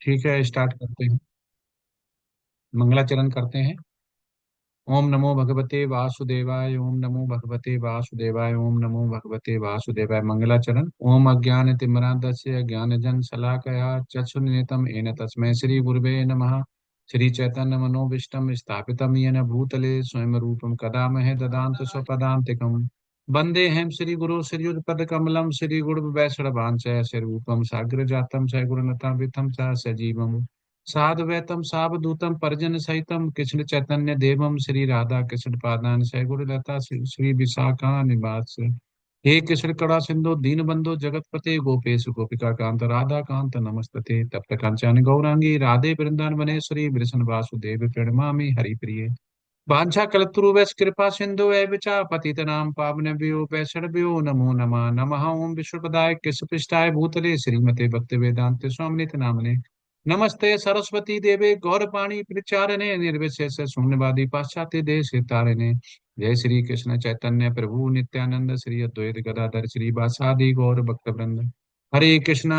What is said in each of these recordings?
ठीक है, स्टार्ट करते हैं। मंगलाचरण करते हैं। ओम नमो भगवते वासुदेवाय, ओम नमो भगवते वासुदेवाय, ओम नमो भगवते वासुदेवाय। मंगलाचरण। ओम अज्ञान तिमिरान्धस्य ज्ञानजन शलाकया चक्षुर्निमित्तम् येन तस्मै श्री गुरुवे नमः। श्री चैतन्य मनोभीष्टं स्थापितं येन भूतले स्वयं रूपं कदा महे ददान्त स्वपदान्तिकम्। वन्देऽहं श्रीगुरो श्रीयुतपदकमलं श्रीगुरुं वैष्णवांश्च श्रीरूपं साग्रजातं सगुणनतावितं च सजीवम् साधुवैतम सावधूतम परिजन सहितम कृष्ण चैतन्य देवम श्री राधा कृष्ण पादान सह गुरुलता श्री विशाखा निवास। हे कृष्ण कड़ा सिंधु दीन बंधु जगतपते गोपेश गोपिका कांत राधा कांत नमस्तते तप्त कांचन गौरांगी राधे वृंदावनेश्वरी कृष्ण वासुदेव प्रणमामि हरिप्रिये। वांछा कलत्रुवैस कृपा सिंधु एवचा पतितनाम पावनेभ्यो वैष्णवेभ्यो नमो नमः। नमः ओं विश्वपदाय कृष्णपृष्ठाय भूतले श्रीमते भक्तिवेदांत स्वामिनित नामने। नमस्ते सरस्वती देवे गौरपाणी प्रचारणे निर्विशेष शून्यवादी पाश्चात्य देश तारिणे। जय श्री कृष्ण चैतन्य प्रभु नित्यानंद श्री अद्वैत गदाधर श्री वासादि गौर भक्तवृंद। हरे कृष्ण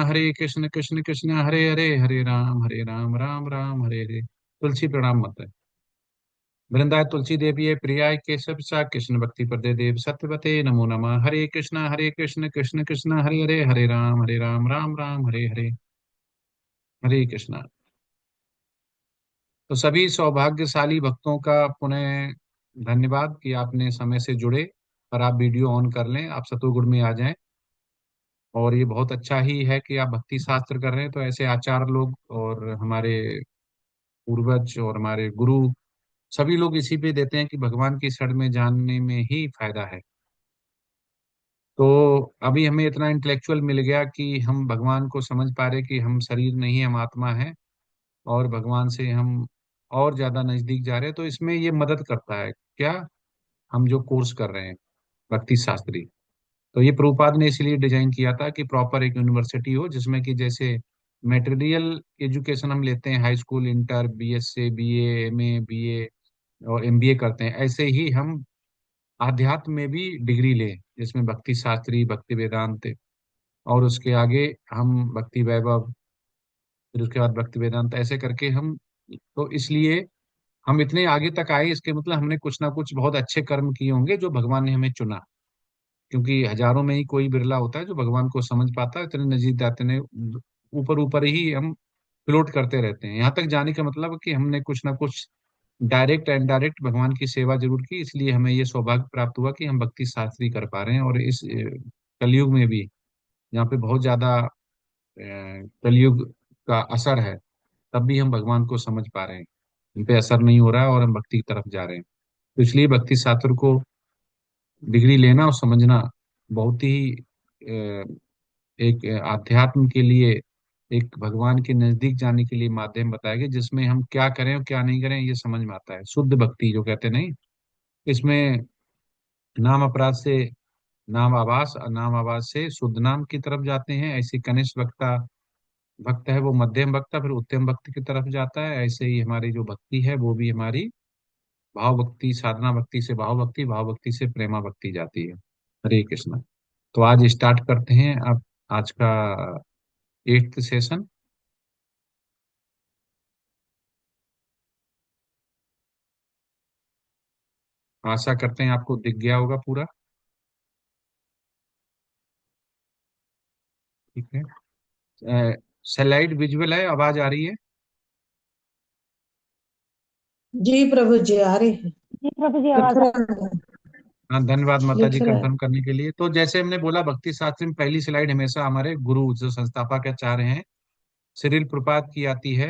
कृष्ण कृष्ण हरे हरे, हरे राम राम राम हरे हरे। तुलसी प्रणाम मत। वृंदाय तुलसी देवी प्रियाय केशव सा कृष्ण भक्ति प्रदे देव सत्यवते नमो नमः। हरे कृष्ण कृष्ण कृष्ण हरे हरे, हरे राम राम राम हरे हरे। हरे कृष्णा। तो सभी सौभाग्यशाली भक्तों का पुनः धन्यवाद कि आपने समय से जुड़े और आप वीडियो ऑन कर लें, आप सतुगुण में आ जाएं। और ये बहुत अच्छा ही है कि आप भक्ति शास्त्र कर रहे हैं, तो ऐसे आचार्य लोग और हमारे पूर्वज और हमारे गुरु सभी लोग इसी पे देते हैं कि भगवान की शरण में जानने में ही फायदा है। तो अभी हमें इतना इंटेलेक्चुअल मिल गया कि हम भगवान को समझ पा रहे कि हम शरीर नहीं, हम आत्मा है। और भगवान से हम और ज्यादा नजदीक जा रहे हैं, तो इसमें ये मदद करता है क्या, हम जो कोर्स कर रहे हैं भक्ति शास्त्री। तो ये प्रभुपाद ने इसलिए डिजाइन किया था कि प्रॉपर एक यूनिवर्सिटी हो जिसमें कि जैसे मटेरियल एजुकेशन हम लेते हैं, high school, inter, BSc, BA, MA, BA और एमबीए करते हैं, ऐसे ही हम आध्यात्म में भी डिग्री लें जिसमें भक्ति शास्त्री, भक्ति वेदांत और उसके आगे हम भक्ति वैभव, फिर उसके बाद भक्ति वेदांत, ऐसे करके हम। तो इसलिए हम इतने आगे तक आए, इसके मतलब हमने कुछ ना कुछ बहुत अच्छे कर्म किए होंगे जो भगवान ने हमें चुना। क्योंकि हजारों में ही कोई बिरला होता है जो भगवान को समझ पाता है, इतने नजीक जाते ने ऊपर ऊपर ही हम फ्लोट करते रहते हैं। यहाँ तक जाने का मतलब है कि हमने कुछ ना कुछ डायरेक्ट एंड डायरेक्ट भगवान की सेवा जरूर की, इसलिए हमें ये सौभाग्य प्राप्त हुआ कि हम भक्ति शास्त्री कर पा रहे हैं। और इस कलयुग में भी, यहाँ पे बहुत ज्यादा कलयुग का असर है, तब भी हम भगवान को समझ पा रहे हैं। इन पे असर नहीं हो रहा है और हम भक्ति की तरफ जा रहे हैं। तो इसलिए भक्ति शास्त्र को डिग्री लेना और समझना बहुत ही एक आध्यात्म के लिए, एक भगवान के नजदीक जाने के लिए माध्यम बताया गया, जिसमें हम क्या करें और क्या नहीं करें ये समझ में आता है। शुद्ध भक्ति जो कहते हैं, नहीं, इसमें नाम अपराध से नाम आवाज से शुद्ध नाम की तरफ जाते हैं। ऐसे कनिष्ठ वक्ता भक्त है वो मध्यम भक्ता, फिर उत्तम भक्ति की तरफ जाता है। ऐसे ही हमारी जो भक्ति है वो भी हमारी भाव भक्ति, साधना भक्ति से भाव भक्ति, भाव भक्ति से प्रेमा भक्ति जाती है। हरे कृष्ण। तो आज स्टार्ट करते हैं अब आज का 8th सेशन। आशा करते हैं आपको दिख गया होगा पूरा। ठीक है। स्लाइड विजुअल है, आवाज आ रही है? जी प्रभु जी आ रही है। जी प्रभु जी, लिख आवाज आ रहे हैं। हाँ, धन्यवाद माता लिख जी रहे हैं। कंफर्म करने के लिए। तो जैसे हमने बोला, भक्ति शास्त्र में पहली स्लाइड हमेशा हमारे गुरु जो संस्थापक आचार्य हैं सिरिल प्रपात की आती है,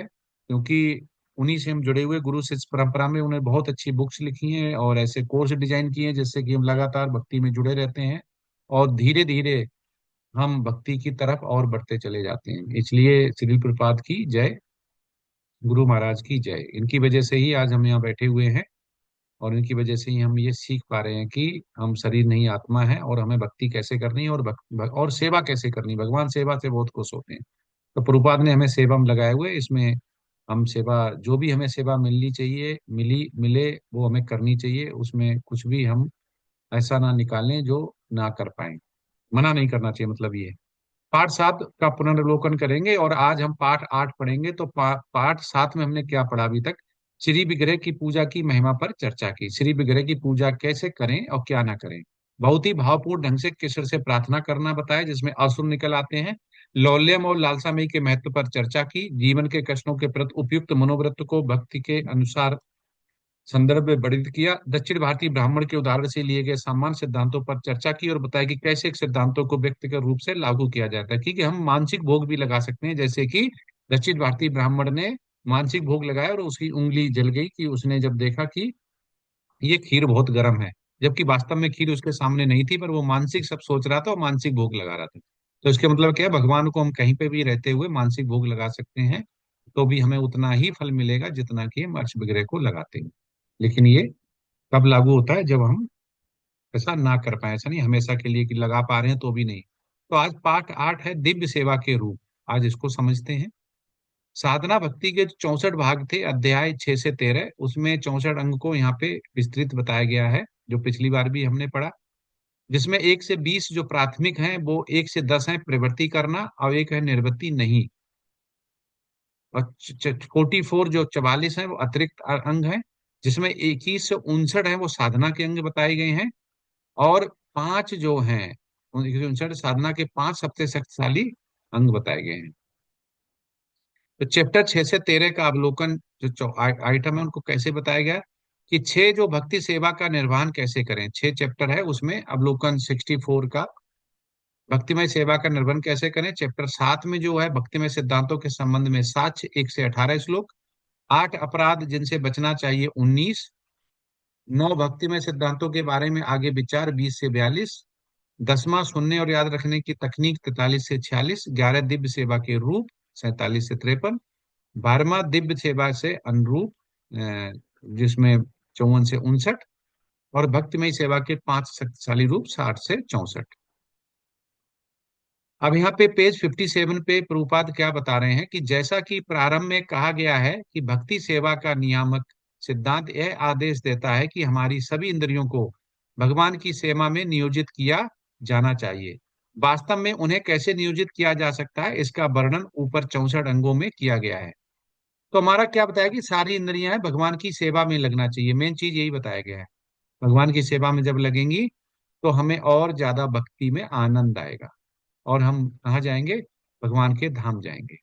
क्योंकि उन्हीं से हम जुड़े हुए गुरु शिष्य परंपरा में। उन्हें बहुत अच्छी बुक्स लिखी हैं और ऐसे कोर्स डिजाइन किए हैं जिससे कि हम लगातार भक्ति में जुड़े रहते हैं और धीरे धीरे हम भक्ति की तरफ और बढ़ते चले जाते हैं। इसलिए सिरिल प्रपात की जय, गुरु महाराज की जय। इनकी वजह से ही आज हम यहाँ बैठे हुए हैं और इनकी वजह से ही हम ये सीख पा रहे हैं कि हम शरीर नहीं आत्मा है और हमें भक्ति कैसे करनी है और और सेवा कैसे करनी। भगवान सेवा से बहुत खुश होते हैं। तो प्रभुपाद ने हमें सेवा में लगाए हुए, इसमें हम सेवा, जो भी हमें सेवा मिलनी चाहिए, मिली मिले, वो हमें करनी चाहिए। उसमें कुछ भी हम ऐसा ना निकालें जो ना कर पाए। मना नहीं करना चाहिए, मतलब ये है। पाठ 7 का पुनर्वलोकन करेंगे और आज हम पाठ 8 पढ़ेंगे। तो पाठ 7 में हमने क्या पढ़ा अभी तक? श्री विग्रह की पूजा की महिमा पर चर्चा की। श्री विग्रह की पूजा कैसे करें और क्या ना करें। बहुत ही भावपूर्ण ढंग से कृष्ण से प्रार्थना करना बताया, जिसमें असुर निकल आते हैं। लौल्यम और लालसामयी के महत्व पर चर्चा की। जीवन के कष्टों के प्रति उपयुक्त मनोवृत्त को भक्ति के अनुसार संदर्भ में वर्णित किया। दक्षिण भारतीय ब्राह्मण के उदाहरण से लिए गए सामान्य सिद्धांतों पर चर्चा की और बताया कि कैसे एक सिद्धांतों को व्यक्तिगत रूप से लागू किया जाता है, क्योंकि हम मानसिक भोग भी लगा सकते हैं। जैसे कि दक्षिण भारतीय ब्राह्मण ने मानसिक भोग लगाया और उसकी उंगली जल गई कि उसने जब देखा कि ये खीर बहुत गर्म है, जबकि वास्तव में खीर उसके सामने नहीं थी, पर वो मानसिक सब सोच रहा था और मानसिक भोग लगा रहा था। तो इसके मतलब क्या है, भगवान को हम कहीं पे भी रहते हुए मानसिक भोग लगा सकते हैं, तो भी हमें उतना ही फल मिलेगा जितना कि हम अर्श विग्रह को लगाते हैं। लेकिन ये कब लागू होता है? जब हम ऐसा ना कर पाए। ऐसा नहीं हमेशा के लिए कि लगा पा रहे हैं तो भी नहीं। तो आज पाठ 8 है दिव्य सेवा के रूप। आज इसको समझते हैं। साधना भक्ति के 64 भाग थे, अध्याय 6 से 13, उसमें 64 अंग को यहाँ पे विस्तृत बताया गया है, जो पिछली बार भी हमने पढ़ा। जिसमें 1 से 20 जो प्राथमिक हैं, वो 1 से 10 हैं प्रवृत्ति करना, और एक है निर्वृत्ति नहीं। और 44 जो 44 हैं वो अतिरिक्त अंग हैं, जिसमें 21 से 59 है वो साधना के अंग बताए गए हैं। और 5 जो हैं, 159 साधना के 5 सबसे शक्तिशाली अंग बताए गए हैं। तो चैप्टर 6 से 13 का अवलोकन जो आइटम है उनको कैसे बताया गया कि 6 जो भक्ति सेवा का निर्वहन कैसे करें। 6 चैप्टर है, उसमें अवलोकन 64 का भक्तिमय सेवा का निर्वहन कैसे करें। चैप्टर 7 में जो है भक्तिमय सिद्धांतों के संबंध में साक्ष्य 1 से 18 श्लोक। 8 अपराध जिनसे बचना चाहिए 19। 9 भक्तिमय सिद्धांतों के बारे में आगे विचार 20 से 42। 10वां सुनने और याद रखने की तकनीक 43 से 46। 11 दिव्य सेवा के रूप 47 से 53। 12वां दिव्य सेवा से अनुरूप जिसमें 54 से 59। और भक्तिमय सेवा के 5 शक्तिशाली रूप 60 से 64। अब यहाँ पे पेज 57 पे प्रभुपाद क्या बता रहे हैं कि जैसा कि प्रारंभ में कहा गया है कि भक्ति सेवा का नियामक सिद्धांत यह आदेश देता है कि हमारी सभी इंद्रियों को भगवान की सेवा में नियोजित किया जाना चाहिए। वास्तव में उन्हें कैसे नियोजित किया जा सकता है, इसका वर्णन ऊपर 64 अंगों में किया गया है। तो हमारा क्या बताया कि सारी इंद्रियां हैं भगवान की सेवा में लगना चाहिए। मेन चीज यही बताया गया है। भगवान की सेवा में जब लगेंगी तो हमें और ज्यादा भक्ति में आनंद आएगा, और हम कहाँ जाएंगे? भगवान के धाम जाएंगे।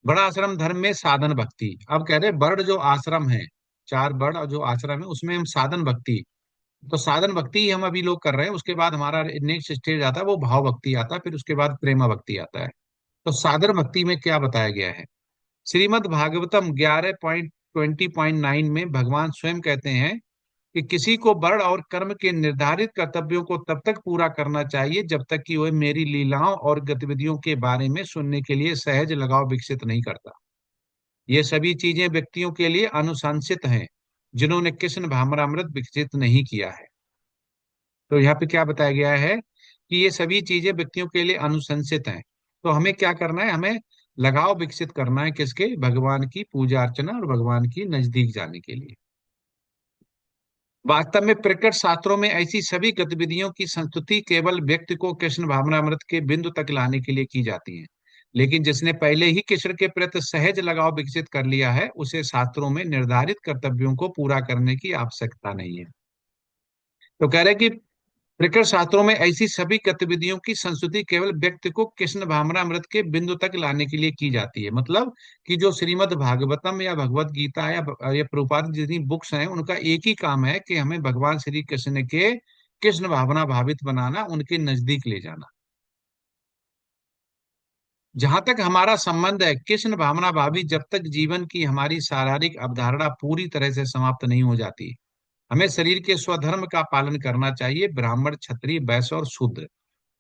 बड़ा आश्रम धर्म में साधन भक्ति। अब कह रहे वर्ण जो आश्रम है, 4 वर्ण और जो आश्रम है उसमें हम साधन भक्ति। तो साधन भक्ति ही हम अभी लोग कर रहे हैं। उसके बाद हमारा नेक्स्ट स्टेज आता है, वो भाव भक्ति आता है, फिर उसके बाद प्रेमा भक्ति आता है। तो साधन भक्ति में क्या बताया गया है? श्रीमद् भागवतम 11.20.9 में भगवान स्वयं कहते हैं कि किसी को वर्ण और कर्म के निर्धारित कर्तव्यों को तब तक पूरा करना चाहिए जब तक कि वह मेरी लीलाओं और गतिविधियों के बारे में सुनने के लिए सहज लगाव विकसित नहीं करता। ये सभी चीजें व्यक्तियों के लिए अनुशंसित हैं जिन्होंने कृष्ण भावनामृत विकसित नहीं किया है। तो यहाँ पे क्या बताया गया है कि ये सभी चीजें व्यक्तियों के लिए अनुशंसित हैं। तो हमें क्या करना है? हमें लगाव विकसित करना है किसके? भगवान की पूजा अर्चना और भगवान की नजदीक जाने के लिए। वास्तव में प्रकट शास्त्रों में ऐसी सभी गतिविधियों की संस्तुति केवल व्यक्ति को कृष्ण भावनामृत के बिंदु तक लाने के लिए की जाती है। लेकिन जिसने पहले ही कृष्ण के प्रति सहज लगाव विकसित कर लिया है, उसे शास्त्रों में निर्धारित कर्तव्यों को पूरा करने की आवश्यकता नहीं है। तो कह रहे हैं कि प्रकट शास्त्रों में ऐसी सभी गतिविधियों की संस्तुति केवल व्यक्ति को कृष्ण भावनामृत के बिंदु तक लाने के लिए की जाती है। मतलब कि जो श्रीमद् भागवतम या भगवत गीता या प्रभुपाद जितनी बुक्स हैं, उनका एक ही काम है कि हमें भगवान श्री कृष्ण के कृष्ण भावना भावित बनाना, उनके नजदीक ले जाना। जहां तक हमारा संबंध है, कृष्ण भावना भावी जब तक जीवन की हमारी शारीरिक अवधारणा पूरी तरह से समाप्त नहीं हो जाती। हमें शरीर के स्वधर्म का पालन करना चाहिए, ब्राह्मण क्षत्रिय वैश्य और शूद्र।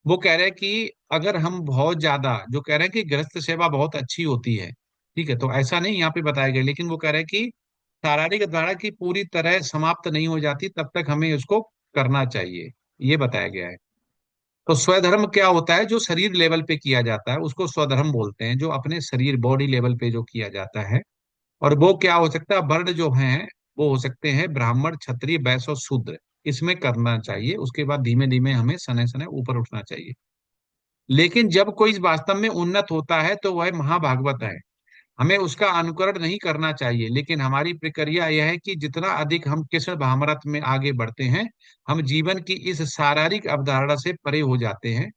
वो कह रहे हैं कि अगर हम बहुत ज्यादा जो कह रहे हैं कि गृहस्थ सेवा बहुत अच्छी होती है, ठीक है, तो ऐसा नहीं यहाँ पे बताया गया, लेकिन वो कह रहे हैं कि शारीरिक धारणा की पूरी तरह समाप्त नहीं हो जाती तब तक हमें उसको करना चाहिए, ये बताया गया है। तो स्वधर्म क्या होता है? जो शरीर लेवल पे किया जाता है उसको स्वधर्म बोलते हैं, जो अपने शरीर बॉडी लेवल पे जो किया जाता है। और वो क्या हो सकता है? वर्ण जो हैं वो हो सकते हैं ब्राह्मण क्षत्रिय वैश्य और शूद्र। इसमें करना चाहिए। उसके बाद धीमे धीमे हमें सने सने ऊपर उठना चाहिए। लेकिन जब कोई वास्तव में उन्नत होता है तो वह महाभागवत है। हमें उसका अनुकरण नहीं करना चाहिए, लेकिन हमारी प्रक्रिया यह है कि जितना अधिक हम कृष्ण भावनामृत में आगे बढ़ते हैं, हम जीवन की इस शारीरिक अवधारणा से परे हो जाते हैं।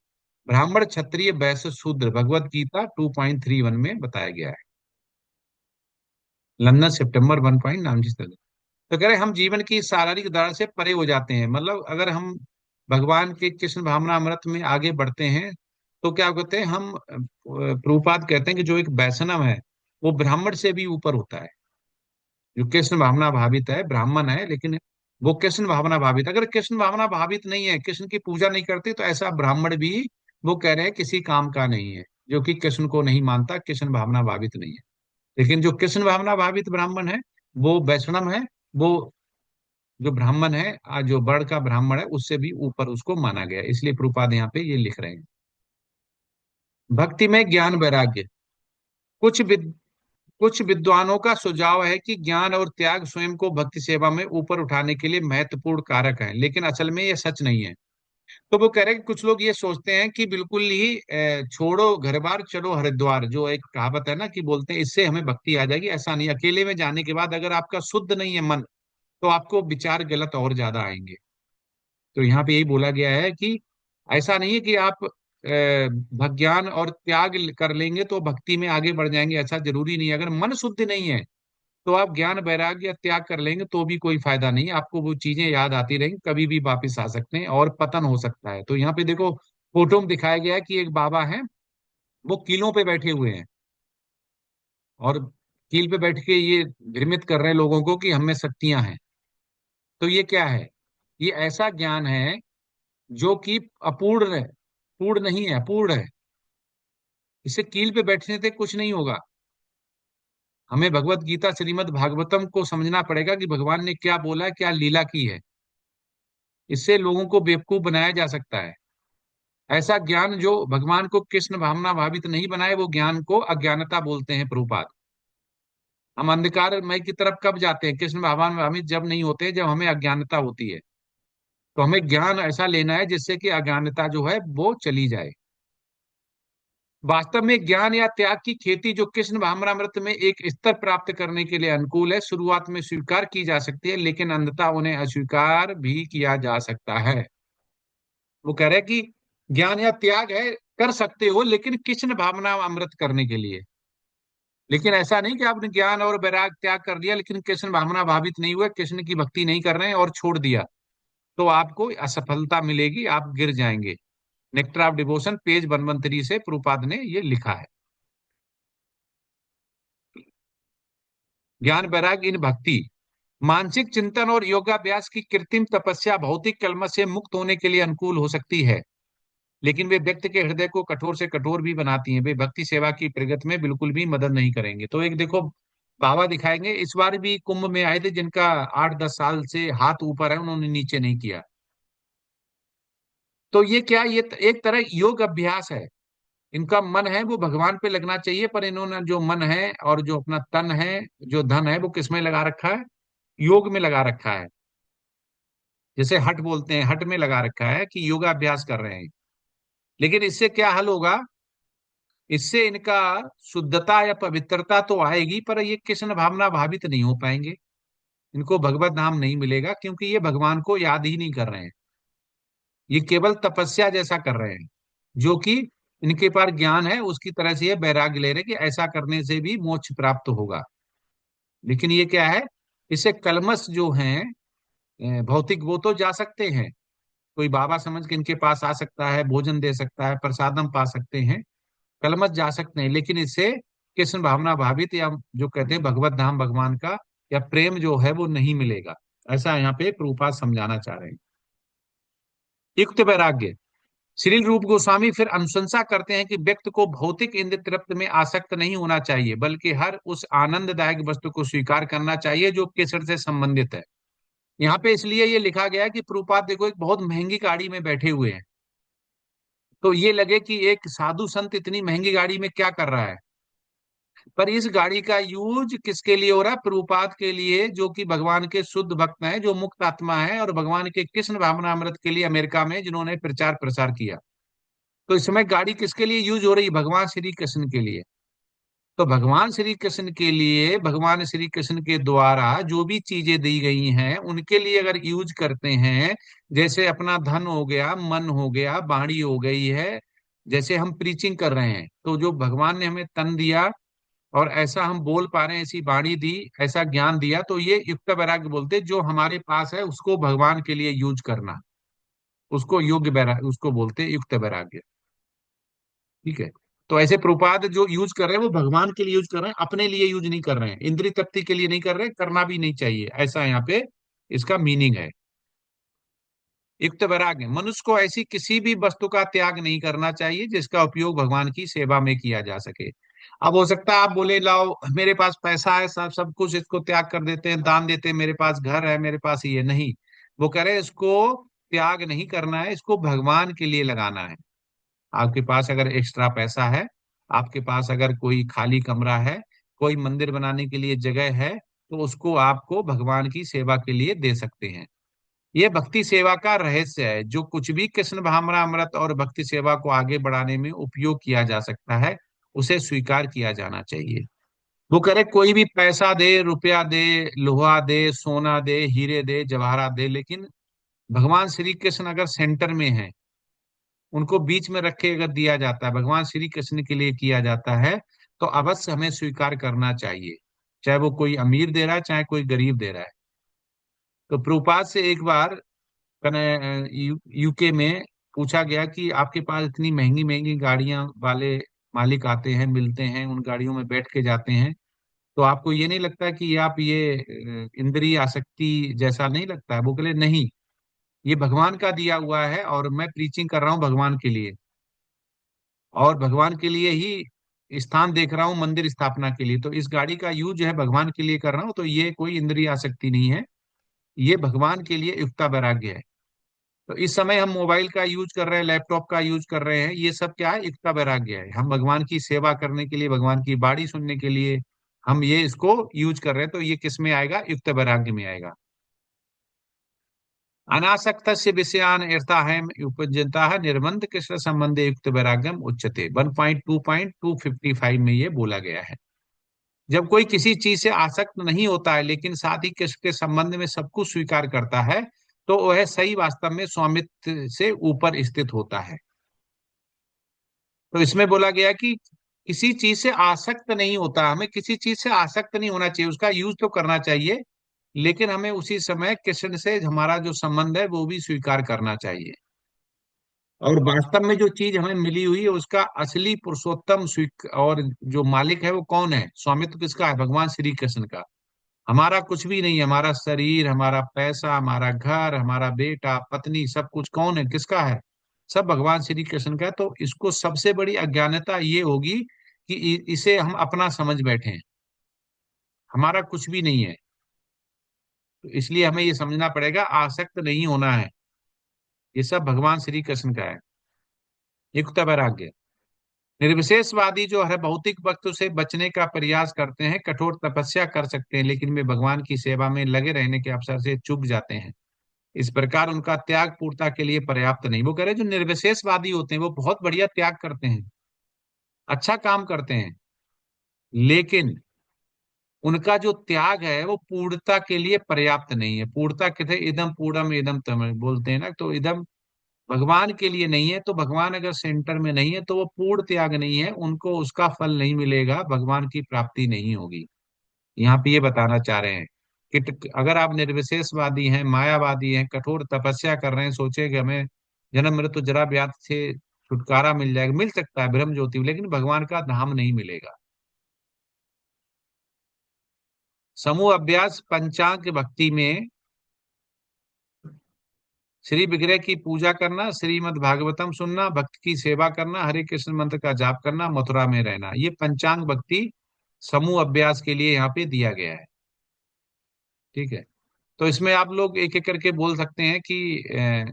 ब्राह्मण, क्षत्रिय, वैश्य, शूद्र, भगवत गीता 2.31 में बताया गया है। लंदन, सितंबर 1.96। तो कह रहे हम जीवन की शारीरिक दशा से परे हो जाते हैं, मतलब अगर हम भगवान के कृष्ण भावनामृत में आगे बढ़ते हैं तो क्या कहते हैं हम, प्रभुपाद कहते हैं कि जो एक वैष्णव है वो ब्राह्मण से भी ऊपर होता है। जो कृष्ण भावना भावित है, ब्राह्मण है लेकिन वो कृष्ण भावना भावित, अगर कृष्ण भावना भावित नहीं है, कृष्ण की पूजा नहीं करते, तो ऐसा ब्राह्मण भी, वो कह रहे हैं, किसी काम का नहीं है। जो कि कृष्ण को नहीं मानता, कृष्ण भावना भावित नहीं है। लेकिन जो कृष्ण भावना भावित ब्राह्मण है, वो वैष्णव है, वो जो ब्राह्मण है, जो वर्ण का ब्राह्मण है, उससे भी ऊपर उसको माना गया है। इसलिए प्रभुपाद यहाँ पे ये लिख रहे हैं। भक्ति में ज्ञान वैराग्य। कुछ विद, कुछ विद्वानों का सुझाव है कि ज्ञान और त्याग स्वयं को भक्ति सेवा में ऊपर उठाने के लिए महत्वपूर्ण कारक है, लेकिन असल में ये सच नहीं है। तो वो कह रहे हैं कि कुछ लोग ये सोचते हैं कि बिल्कुल ही छोड़ो घर बार चलो हरिद्वार, जो एक कहावत है ना, कि बोलते हैं इससे हमें भक्ति आ जाएगी। ऐसा नहीं, अकेले में जाने के बाद अगर आपका शुद्ध नहीं है मन, तो आपको विचार गलत और ज्यादा आएंगे। तो यहाँ पे यही बोला गया है कि ऐसा नहीं है कि आप भज्ञान और त्याग कर लेंगे तो भक्ति में आगे बढ़ जाएंगे, ऐसा जरूरी नहीं है। अगर मन शुद्ध नहीं है तो आप ज्ञान वैराग्य या त्याग कर लेंगे तो भी कोई फायदा नहीं है। आपको वो चीजें याद आती रहेंगी, कभी भी वापिस आ सकते हैं और पतन हो सकता है। तो यहाँ पे देखो, फोटो में दिखाया गया है कि एक बाबा है, वो कीलों पे बैठे हुए हैं और कील पे बैठ के ये भ्रमित कर रहे हैं लोगों को कि हमें शक्तियां हैं। तो ये क्या है? ये ऐसा ज्ञान है जो कि अपूर्ण है, पूर्ण नहीं है, अपूर्ण है। इसे कील पे बैठने से कुछ नहीं होगा। हमें भगवत गीता, श्रीमद् भागवतम को समझना पड़ेगा कि भगवान ने क्या बोला है, क्या लीला की है। इससे लोगों को बेवकूफ बनाया जा सकता है। ऐसा ज्ञान जो भगवान को कृष्ण भावना भावित नहीं बनाए, वो ज्ञान को अज्ञानता बोलते हैं प्रभुपाद। हम अंधकारमय की तरफ कब जाते हैं? कृष्ण भावना भावित जब नहीं होते, जब हमें अज्ञानता होती है। तो हमें ज्ञान ऐसा लेना है जिससे कि अज्ञानता जो है वो चली जाए। वास्तव में ज्ञान या त्याग की खेती जो कृष्ण भावनामृत में एक स्तर प्राप्त करने के लिए अनुकूल है, शुरुआत में स्वीकार की जा सकती है, लेकिन अंततः उन्हें अस्वीकार भी किया जा सकता है। वो कह रहे हैं कि ज्ञान या त्याग है, कर सकते हो, लेकिन कृष्ण भावना अमृत करने के लिए। लेकिन ऐसा नहीं कि आपने ज्ञान और वैराग त्याग कर दिया लेकिन कृष्ण भावना भावित नहीं हुए, कृष्ण की भक्ति नहीं कर रहे हैं और छोड़ दिया, तो आपको असफलता मिलेगी, आप गिर जाएंगे। नेक्टर ऑफ डिवोशन पेज 113 से प्रभुपाद ने ये लिखा है। ज्ञान वैराग इन भक्ति, मानसिक चिंतन और योगाभ्यास की कृत्रिम तपस्या भौतिक कलमश से मुक्त होने के लिए अनुकूल हो सकती है, लेकिन वे व्यक्ति के हृदय को कठोर से कठोर भी बनाती हैं। वे भक्ति सेवा की प्रगति में बिल्कुल भी मदद नहीं करेंगे। तो एक देखो, बाबा दिखाएंगे, इस बार भी कुंभ में आए थे जिनका 8-10 साल से हाथ ऊपर है, उन्होंने नीचे नहीं किया। तो ये क्या, ये एक तरह योग अभ्यास है। इनका मन है वो भगवान पे लगना चाहिए, पर इन्होंने जो मन है और जो अपना तन है, जो धन है, वो किसमें लगा रखा है? योग में लगा रखा है। जैसे हठ बोलते हैं, हठ में लगा रखा है कि योगाभ्यास कर रहे हैं। लेकिन इससे क्या हल होगा? इससे इनका शुद्धता या पवित्रता तो आएगी, पर ये कृष्ण भावना भावित नहीं हो पाएंगे। इनको भगवत नाम नहीं मिलेगा, क्योंकि ये भगवान को याद ही नहीं कर रहे हैं। ये केवल तपस्या जैसा कर रहे हैं, जो कि इनके पास ज्ञान है उसकी तरह से ये वैराग्य ले रहे हैं कि ऐसा करने से भी मोक्ष प्राप्त होगा। लेकिन ये क्या है? इससे कलमश जो हैं, भौतिक, वो तो जा सकते हैं। कोई बाबा समझ के इनके पास आ सकता है, भोजन दे सकता है, प्रसादम पा सकते हैं, कलमश जा सकते हैं, लेकिन इससे कृष्ण भावना भावित या जो कहते हैं भगवत धाम, भगवान का या प्रेम जो है वो नहीं मिलेगा। ऐसा यहाँ पे प्रभुपाद समझाना चाह रहे हैं। युक्त वैराग्य। श्री रूप गोस्वामी फिर अनुशंसा करते हैं कि व्यक्ति को भौतिक इंद्रिय तृप्त में आसक्त नहीं होना चाहिए, बल्कि हर उस आनंददायक वस्तु को स्वीकार करना चाहिए जो केसर से संबंधित है। यहाँ पे इसलिए ये लिखा गया है कि प्रभुपाद देखो एक बहुत महंगी गाड़ी में बैठे हुए हैं, तो ये लगे कि एक साधु संत इतनी महंगी गाड़ी में क्या कर रहा है, पर इस गाड़ी का यूज किसके लिए हो रहा है? प्रभुपाद के लिए, जो कि भगवान के शुद्ध भक्त हैं, जो मुक्त आत्मा है, और भगवान के कृष्ण भावनामृत के लिए अमेरिका में जिन्होंने प्रचार प्रसार किया। तो इस समय गाड़ी किसके लिए यूज हो रही है? भगवान श्री कृष्ण के लिए। तो भगवान श्री कृष्ण के लिए, भगवान श्री कृष्ण के द्वारा जो भी चीजें दी गई हैं उनके लिए अगर यूज करते हैं, जैसे अपना धन हो गया, मन हो गया, वाणी हो गई है, जैसे हम प्रीचिंग कर रहे हैं तो जो भगवान ने हमें तन दिया और ऐसा हम बोल पा रहे हैं, ऐसी वाणी दी, ऐसा ज्ञान दिया, तो ये युक्त वैराग्य बोलते हैं। जो हमारे पास है उसको भगवान के लिए यूज करना, उसको योग्य वैराग्य, उसको बोलते हैं युक्त वैराग्य। ठीक है। तो ऐसे प्रभुपाद जो यूज कर रहे हैं वो भगवान के लिए यूज कर रहे हैं, अपने लिए यूज नहीं कर रहे हैं, इंद्रिय तृप्ति के लिए नहीं कर रहे हैं, करना भी नहीं चाहिए, ऐसा यहाँ पे इसका मीनिंग है। युक्त वैराग्य, मनुष्य को ऐसी किसी भी वस्तु का त्याग नहीं करना चाहिए जिसका उपयोग भगवान की सेवा में किया जा सके। अब हो सकता है आप बोले लाओ मेरे पास पैसा है, सब सब कुछ, इसको त्याग कर देते हैं, दान देते हैं, मेरे पास घर है, मेरे पास ये नहीं। वो कह रहे हैं इसको त्याग नहीं करना है, इसको भगवान के लिए लगाना है। आपके पास अगर एक्स्ट्रा पैसा है, आपके पास अगर कोई खाली कमरा है, कोई मंदिर बनाने के लिए जगह है, तो उसको आपको भगवान की सेवा के लिए दे सकते हैं। ये भक्ति सेवा का रहस्य है। जो कुछ भी कृष्ण भावनामृत और भक्ति सेवा को आगे बढ़ाने में उपयोग किया जा सकता है, उसे स्वीकार किया जाना चाहिए। वो करे कोई भी पैसा दे, रुपया दे, लोहा दे, सोना दे, हीरे दे, जवाहरात दे, लेकिन भगवान श्री कृष्ण अगर सेंटर में है, उनको बीच में रख के अगर दिया जाता है, भगवान श्री कृष्ण के लिए किया जाता है, तो अवश्य हमें स्वीकार करना चाहिए, चाहे वो कोई अमीर दे रहा है, चाहे कोई गरीब दे रहा है। तो प्रभुपाद से एक बार यूके में पूछा गया कि आपके पास इतनी महंगी महंगी गाड़ियां वाले मालिक आते हैं, मिलते हैं, उन गाड़ियों में बैठ के जाते हैं, तो आपको ये नहीं लगता कि आप ये इंद्रिय आसक्ति जैसा नहीं लगता है? वो बोले नहीं, ये भगवान का दिया हुआ है और मैं प्रीचिंग कर रहा हूँ भगवान के लिए, और भगवान के लिए ही स्थान देख रहा हूँ मंदिर स्थापना के लिए, तो इस गाड़ी का यूज है भगवान के लिए कर रहा हूँ, तो ये कोई इंद्रिय आसक्ति नहीं है, ये भगवान के लिए युक्ता वैराग्य है। तो इस समय हम मोबाइल का यूज कर रहे हैं, लैपटॉप का यूज कर रहे हैं, ये सब क्या है? युक्ता वैराग्य है। हम भगवान की सेवा करने के लिए, भगवान की बाणी सुनने के लिए हम ये इसको यूज कर रहे हैं, तो ये किस में आएगा? युक्त वैराग्य में आएगा। अनासक्त विषयान इर्ताहम उपजनता है निर्बंध कृष्ण संबंधे युक्त वैराग्यम उच्चते, 1.2.255 में ये बोला गया है। जब कोई किसी चीज से आसक्त नहीं होता है लेकिन साथ ही कृष्ण के संबंध में सब कुछ स्वीकार करता है, तो वह सही वास्तव में स्वामित्व से ऊपर स्थित होता है। तो इसमें बोला गया कि किसी चीज से आसक्त नहीं होता, हमें किसी चीज से आसक्त नहीं होना चाहिए, उसका यूज तो करना चाहिए, लेकिन हमें उसी समय कृष्ण से हमारा जो संबंध है वो भी स्वीकार करना चाहिए। और वास्तव में जो चीज हमें मिली हुई है उसका असली पुरुषोत्तम स्वीक और जो मालिक है वो कौन है? स्वामित्व किसका है? भगवान श्री कृष्ण का। हमारा कुछ भी नहीं है, हमारा शरीर, हमारा पैसा, हमारा घर, हमारा बेटा, पत्नी, सब कुछ कौन है? किसका है? सब भगवान श्री कृष्ण का है। तो इसको सबसे बड़ी अज्ञानता ये होगी कि इसे हम अपना समझ बैठे हैं, हमारा कुछ भी नहीं है। तो इसलिए हमें ये समझना पड़ेगा, आसक्त नहीं होना है, ये सब भगवान श्री कृष्ण का है। युक्त वैराग्य, निर्विशेषवादी जो है भौतिक वस्तु से बचने का प्रयास करते हैं, कठोर तपस्या कर सकते हैं, लेकिन वे भगवान की सेवा में लगे रहने के अवसर से चूक जाते हैं। इस प्रकार उनका त्याग पूर्णता के लिए पर्याप्त नहीं। वो कह रहे हैं जो निर्विशेषवादी होते हैं वो बहुत बढ़िया त्याग करते हैं, अच्छा काम करते हैं, लेकिन उनका जो त्याग है वो पूर्णता के लिए पर्याप्त नहीं है। पूर्णता कहते इदम पूर्णम इदम तम बोलते हैं ना, तो इदम भगवान के लिए नहीं है, तो भगवान अगर सेंटर में नहीं है तो वो पूर्ण त्याग नहीं है, उनको उसका फल नहीं मिलेगा, भगवान की प्राप्ति नहीं होगी। यहाँ पे ये बताना चाह रहे हैं कि अगर आप निर्विशेषवादी हैं, मायावादी हैं, कठोर तपस्या कर रहे हैं, सोचे कि हमें जन्म मृत्यु जरा व्याध से छुटकारा मिल जाएगा, मिल सकता है ब्रह्म ज्योति, लेकिन भगवान का धाम नहीं मिलेगा। समूह अभ्यास, पंचांग भक्ति में श्री विग्रह की पूजा करना, श्रीमद् भागवतम सुनना, भक्त की सेवा करना, हरे कृष्ण मंत्र का जाप करना, मथुरा में रहना, ये पंचांग भक्ति समूह अभ्यास के लिए यहाँ पे दिया गया है। ठीक है। तो इसमें आप लोग एक एक करके बोल सकते हैं कि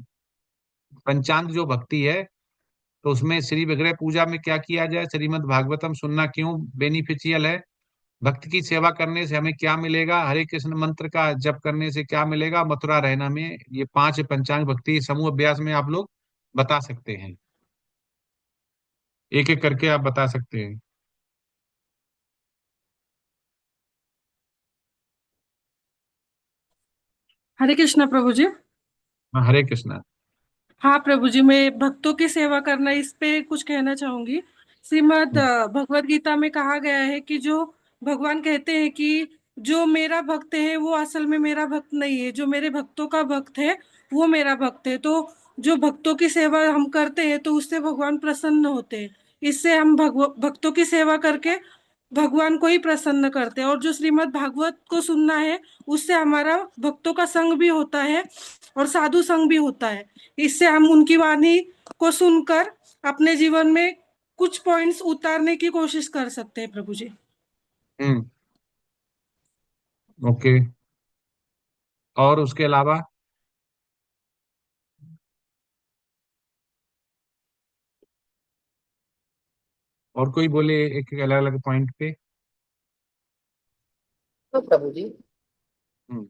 पंचांग जो भक्ति है, तो उसमें श्री विग्रह पूजा में क्या किया जाए, श्रीमद् भागवतम सुनना क्यों बेनिफिशियल है, भक्त की सेवा करने से हमें क्या मिलेगा, हरे कृष्ण मंत्र का जप करने से क्या मिलेगा, मथुरा रहना में, ये 5 पंचांग भक्ति समूह अभ्यास में आप लोग बता सकते हैं। एक एक करके आप बता सकते हैं। हरे कृष्णा प्रभु जी। हाँ, हरे कृष्णा। हाँ प्रभु जी, मैं भक्तों की सेवा करना इस पे कुछ कहना चाहूंगी। श्रीमद् हम्म। भगवत गीता में कहा गया है कि जो भगवान कहते हैं कि जो मेरा भक्त है वो असल में मेरा भक्त नहीं है, जो मेरे भक्तों का भक्त है वो मेरा भक्त है। तो जो भक्तों की सेवा हम करते हैं तो उससे भगवान प्रसन्न होते हैं। इससे हम भक्तों की सेवा करके भगवान को ही प्रसन्न करते हैं। और जो श्रीमद् भागवत को सुनना है, उससे हमारा भक्तों का संग भी होता है और साधु संग भी होता है। इससे हम उनकी वाणी को सुनकर अपने जीवन में कुछ पॉइंट्स उतारने की कोशिश कर सकते हैं प्रभु जी। हम्म। ओके। और उसके अलावा और कोई बोले, एक एक अलग अलग पॉइंट पे। तो प्रभु जी, हम्म।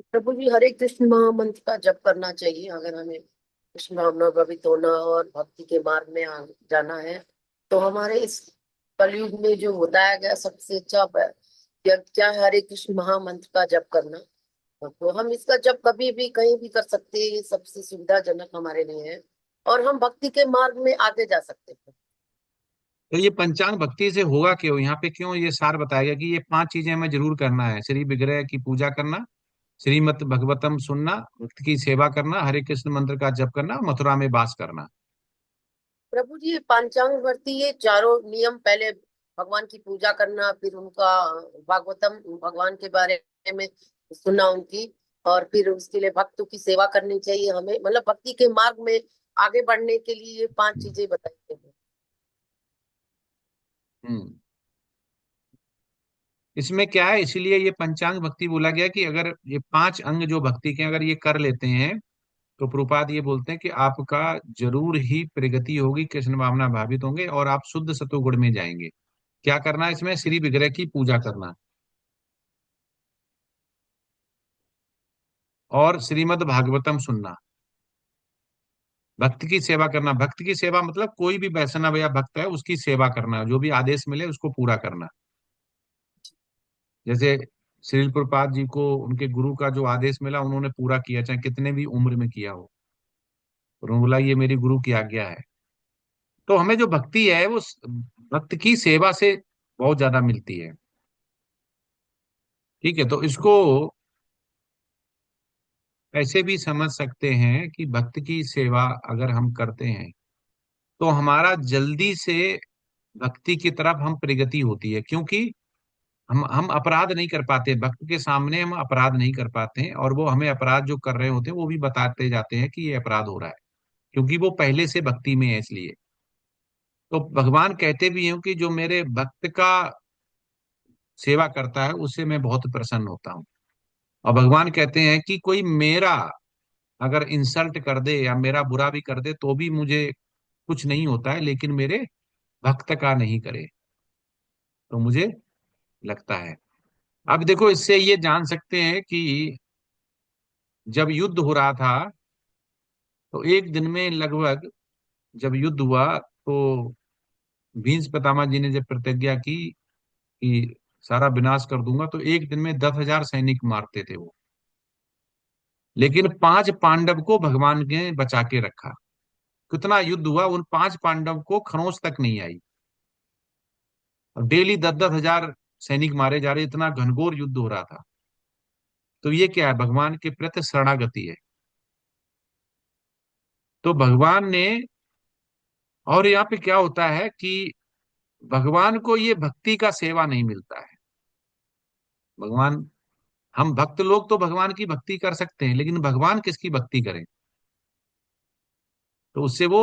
प्रभु जी, हरे कृष्ण महामंत्र का जप करना चाहिए अगर हमें कृष्ण भावना भावित होना और भक्ति के मार्ग में जाना है। तो हमारे इस कलयुग में जो बताया गया सबसे अच्छा क्या है, हरे कृष्ण महामंत्र का जप करना। तो हम इसका जप कभी भी कहीं भी कर सकते हैं, ये सबसे सुविधाजनक हमारे लिए है और हम भक्ति के मार्ग में आगे जा सकते हैं। तो ये पंचांग भक्ति से होगा क्यों, यहाँ पे क्यों ये सार बताया गया कि ये पांच चीजें हमें जरूर करना है? श्री विग्रह की पूजा करना, श्रीमद् भगवतम सुनना, भक्त की सेवा करना, हरे कृष्ण मंत्र का जप करना, मथुरा में वास करना। प्रभु जी, पंचांग वर्ती ये चारों नियम, पहले भगवान की पूजा करना, फिर उनका भागवतम भगवान के बारे में सुनना उनकी, और फिर उसके लिए भक्तों की सेवा करनी चाहिए हमें, मतलब भक्ति के मार्ग में आगे बढ़ने के लिए ये पांच चीजें बताई गई हैं। हम्म। इसमें क्या है, इसीलिए ये पंचांग भक्ति बोला गया कि अगर ये पांच अंग जो भक्ति के अगर ये कर लेते हैं, तो प्रभुपाद ये बोलते हैं कि आपका जरूर ही प्रगति होगी, कृष्ण भावना भावित होंगे और आप शुद्ध सतोगुण में जाएंगे। क्या करना है इसमें? श्री विग्रह की पूजा करना और श्रीमद् भागवतम सुनना, भक्त की सेवा करना। भक्त की सेवा मतलब कोई भी वैष्णव या भक्त है उसकी सेवा करना, जो भी आदेश मिले उसको पूरा करना। जैसे श्रील प्रभुपाद जी को उनके गुरु का जो आदेश मिला उन्होंने पूरा किया, चाहे कितने भी उम्र में किया हो। उन्होंने बोला ये मेरी गुरु की आज्ञा है। तो हमें जो भक्ति है वो भक्त की सेवा से बहुत ज्यादा मिलती है। ठीक है, तो इसको ऐसे भी समझ सकते हैं कि भक्त की सेवा अगर हम करते हैं तो हमारा जल्दी से भक्ति की तरफ हम प्रगति होती है, क्योंकि हम अपराध नहीं कर पाते, भक्त के सामने हम अपराध नहीं कर पाते हैं, और वो हमें अपराध जो कर रहे होते हैं वो भी बताते जाते हैं कि ये अपराध हो रहा है, क्योंकि वो पहले से भक्ति में है इसलिए। तो भगवान कहते भी हैं कि जो मेरे भक्त का सेवा करता है उससे मैं बहुत प्रसन्न होता हूँ। और भगवान कहते हैं कि कोई मेरा अगर इंसल्ट कर दे या मेरा बुरा भी कर दे तो भी मुझे कुछ नहीं होता है, लेकिन मेरे भक्त का नहीं करे तो मुझे लगता है। अब देखो, इससे ये जान सकते हैं कि जब युद्ध हो रहा था तो एक दिन में लगभग, जब युद्ध हुआ तो भीष्म पितामह जी ने जब प्रतिज्ञा की कि सारा विनाश कर दूंगा, तो एक दिन में 10,000 सैनिक मारते थे वो। लेकिन पांच पांडव को भगवान ने बचा के रखा। कितना युद्ध हुआ, उन पांच पांडव को खरोंच तक नहीं आई। और डेली 10-10 हजार सैनिक मारे जा रहे, इतना घनघोर युद्ध हो रहा था। तो ये क्या है? भगवान के प्रति शरणागति है। तो भगवान ने, और यहाँ पे क्या होता है कि भगवान को ये भक्ति का सेवा नहीं मिलता है। भगवान, हम भक्त लोग तो भगवान की भक्ति कर सकते हैं, लेकिन भगवान किसकी भक्ति करें? तो उससे वो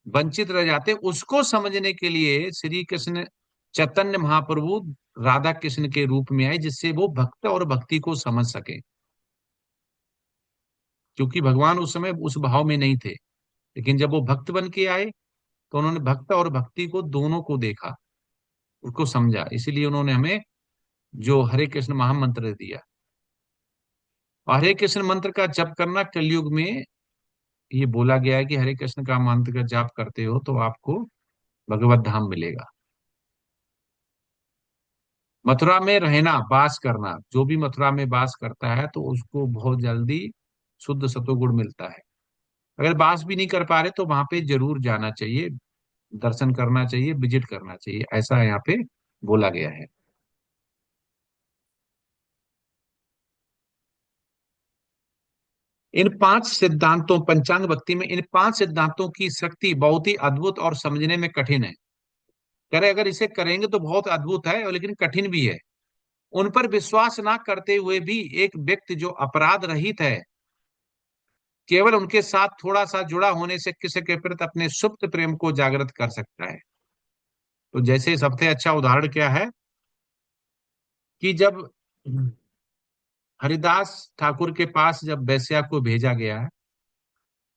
वंचित रह जाते हैं। उसको समझने के लिए श्री कृष्ण चैतन्य महाप्रभु राधा कृष्ण के रूप में आए, जिससे वो भक्त और भक्ति को समझ सके, क्योंकि भगवान उस समय उस भाव में नहीं थे। लेकिन जब वो भक्त बन के आए तो उन्होंने भक्त और भक्ति को दोनों को देखा, उसको समझा, इसीलिए उन्होंने हमें जो हरे कृष्ण महामंत्र दिया। और हरे कृष्ण मंत्र का जप करना कलयुग में, ये बोला गया है कि हरे कृष्ण का मंत्र का जाप करते हो तो आपको भगवत धाम मिलेगा। मथुरा में रहना, वास करना, जो भी मथुरा में वास करता है तो उसको बहुत जल्दी शुद्ध सतोगुण मिलता है। अगर वास भी नहीं कर पा रहे तो वहां पे जरूर जाना चाहिए, दर्शन करना चाहिए, विजिट करना चाहिए, ऐसा यहाँ पे बोला गया है। इन 5 सिद्धांतों, पंचांग भक्ति में इन 5 सिद्धांतों की शक्ति बहुत ही अद्भुत और समझने में कठिन है। कह रहे अगर इसे करेंगे तो बहुत अद्भुत है और लेकिन कठिन भी है। उन पर विश्वास ना करते हुए भी एक व्यक्ति जो अपराध रहित है, केवल उनके साथ थोड़ा सा जुड़ा होने से किसी के प्रति अपने सुप्त प्रेम को जागृत कर सकता है। तो जैसे सबसे अच्छा उदाहरण क्या है कि जब हरिदास ठाकुर के पास जब वेश्या को भेजा गया,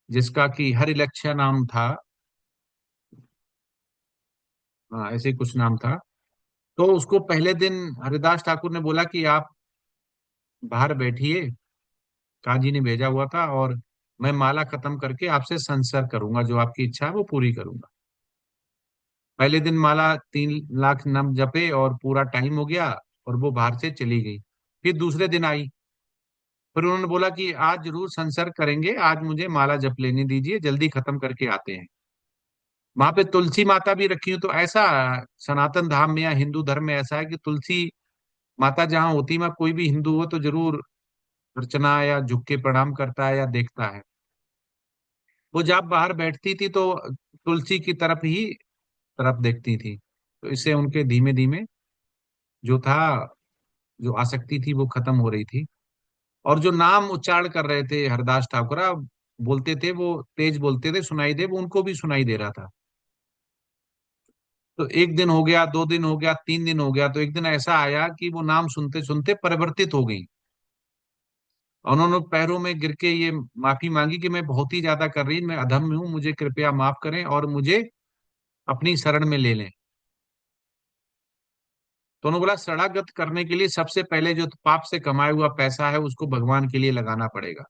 जिसका कि हरिलक्ष्य नाम था, हाँ ऐसे ही कुछ नाम था, तो उसको पहले दिन हरिदास ठाकुर ने बोला कि आप बाहर बैठिए, काजी ने भेजा हुआ था, और मैं माला खत्म करके आपसे संसर्ग करूंगा, जो आपकी इच्छा है वो पूरी करूंगा। पहले दिन माला 3 लाख नाम जपे और पूरा टाइम हो गया और वो बाहर से चली गई। फिर दूसरे दिन आई, फिर उन्होंने बोला कि आज जरूर संसर्ग करेंगे, आज मुझे माला जप लेने दीजिए, जल्दी खत्म करके आते हैं। वहां पे तुलसी माता भी रखी हो, तो ऐसा सनातन धाम में या हिंदू धर्म में ऐसा है कि तुलसी माता जहाँ होती है, वहाँ कोई भी हिंदू हो तो जरूर अर्चना या झुक के प्रणाम करता है या देखता है। वो जब बाहर बैठती थी तो तुलसी की तरफ देखती थी, तो इससे उनके धीमे धीमे जो था, जो आसक्ति थी वो खत्म हो रही थी। और जो नाम उच्चारण कर रहे थे हरदास ठाकुर, बोलते थे, वो तेज बोलते थे, सुनाई दे, वो उनको भी सुनाई दे रहा था। तो एक दिन हो गया, 2 दिन हो गया, 3 दिन हो गया, तो एक दिन ऐसा आया कि वो नाम सुनते सुनते परिवर्तित हो गई। उन्होंने पैरों में गिर के ये माफी मांगी कि मैं बहुत ही ज्यादा कर रही, मैं अधम हूं, मुझे कृपया माफ करें और मुझे अपनी शरण में ले लें। तो उन्होंने बोला शरणागत करने के लिए सबसे पहले जो पाप से कमाया हुआ पैसा है उसको भगवान के लिए लगाना पड़ेगा,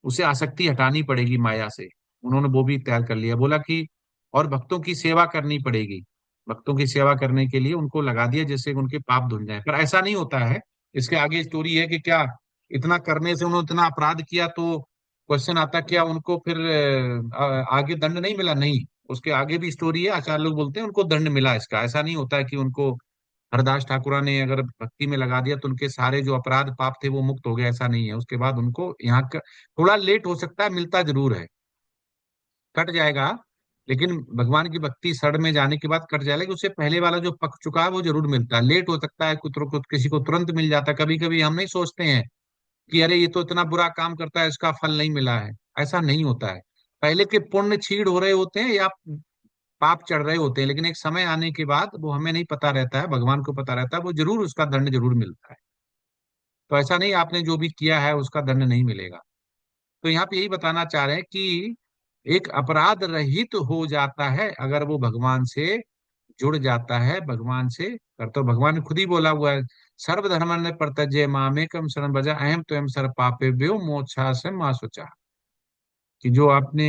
उसे आसक्ति हटानी पड़ेगी माया से। उन्होंने वो भी तैयार कर लिया, बोला कि और भक्तों की सेवा करनी पड़ेगी, भक्तों की सेवा करने के लिए उनको लगा दिया जिससे उनके पाप धुल जाए। पर ऐसा नहीं होता है। इसके आगे स्टोरी है कि क्या इतना करने से उन्होंने इतना अपराध किया, तो क्वेश्चन आता क्या उनको फिर आगे दंड नहीं मिला? नहीं, उसके आगे भी स्टोरी है। आचार्य लोग बोलते हैं उनको दंड मिला इसका। ऐसा नहीं होता है कि उनको हरदास ठाकुरा ने अगर भक्ति में लगा दिया तो उनके सारे जो अपराध पाप थे वो मुक्त हो गए, ऐसा नहीं है। उसके बाद उनको यहाँ का थोड़ा लेट हो सकता है, मिलता जरूर है, कट जाएगा, लेकिन भगवान की भक्ति शरण में जाने के बाद कट जाएगा। कि उससे पहले वाला जो पक चुका है वो जरूर मिलता है। लेट हो सकता है, किसी को तुरंत मिल जाता है। कभी कभी हम नहीं सोचते हैं कि अरे ये तो इतना बुरा काम करता है, इसका फल नहीं मिला है। ऐसा नहीं होता है। पहले के पुण्य क्षीण हो रहे होते हैं या पाप चढ़ रहे होते हैं, लेकिन एक समय आने के बाद वो हमें नहीं पता रहता है, भगवान को पता रहता है, वो जरूर उसका दंड जरूर मिलता है। तो ऐसा नहीं आपने जो भी किया है उसका दंड नहीं मिलेगा। तो यहाँ पे यही बताना चाह रहे हैं कि एक अपराध रहित हो जाता है अगर वो भगवान से जुड़ जाता है, भगवान से कर। तो भगवान ने खुद ही बोला हुआ है, सर्वधर्मन प्रत्यज्य मामेकम शरण भजा अहम तो सर्व पापेभ्यो मोक्षाय मा शुचा। कि जो आपने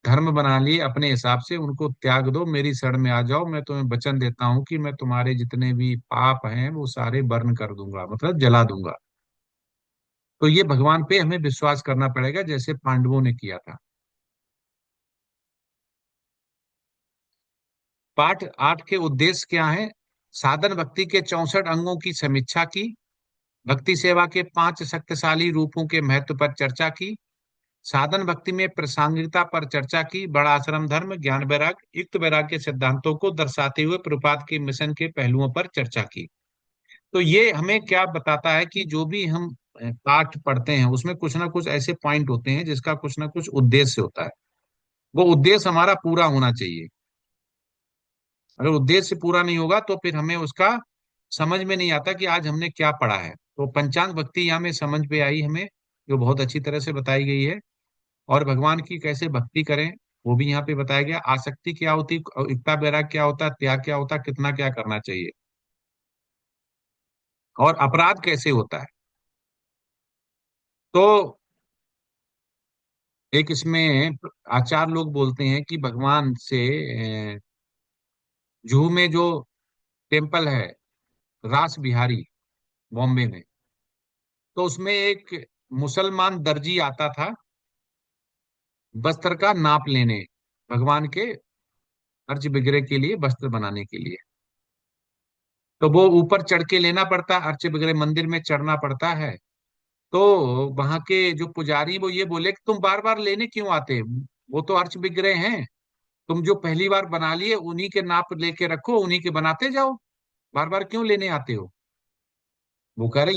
धर्म बना लिए अपने हिसाब से उनको त्याग दो, मेरी शरण में आ जाओ, मैं तुम्हें वचन देता हूँ कि मैं तुम्हारे जितने भी पाप हैं वो सारे बर्न कर दूंगा, मतलब जला दूंगा। तो ये भगवान पे हमें विश्वास करना पड़ेगा जैसे पांडवों ने किया था। पाठ 8 के उद्देश्य क्या है? साधन भक्ति के 64 अंगों की समीक्षा की, भक्ति सेवा के 5 शक्तिशाली रूपों के महत्व पर चर्चा की, साधन भक्ति में प्रासंगिकता पर चर्चा की, बड़ा आश्रम धर्म, ज्ञान वैराग्य, युक्त वैराग्य के सिद्धांतों को दर्शाते हुए प्रभुपाद के मिशन के पहलुओं पर चर्चा की। तो ये हमें क्या बताता है कि जो भी हम पाठ पढ़ते हैं उसमें कुछ ना कुछ ऐसे पॉइंट होते हैं जिसका कुछ ना कुछ उद्देश्य होता है। वो उद्देश्य हमारा पूरा होना चाहिए। अगर उद्देश्य पूरा नहीं होगा तो फिर हमें उसका समझ में नहीं आता कि आज हमने क्या पढ़ा है। तो पंचांग भक्ति यहाँ में समझ पे आई हमें, जो बहुत अच्छी तरह से बताई गई है। और भगवान की कैसे भक्ति करें वो भी यहाँ पे बताया गया। आसक्ति क्या होती, इतना वैराग क्या होता, त्याग क्या होता, कितना क्या करना चाहिए, और अपराध कैसे होता है। तो एक इसमें आचार्य लोग बोलते हैं कि भगवान से जुहू में जो टेम्पल है, रास बिहारी, बॉम्बे में, तो उसमें एक मुसलमान दर्जी आता था वस्त्र का नाप लेने, भगवान के अर्ज विग्रह के लिए वस्त्र बनाने के लिए। तो वो ऊपर चढ़ के लेना पड़ता, अर्च विग्रह मंदिर में चढ़ना पड़ता है। तो वहां के जो पुजारी वो ये बोले कि तुम बार बार लेने क्यों आते, वो तो अर्च विग्रह हैं, तुम जो पहली बार बना लिए उन्हीं के नाप लेके रखो, उन्हीं के बनाते जाओ, बार बार क्यों लेने आते हो। वो कह रहे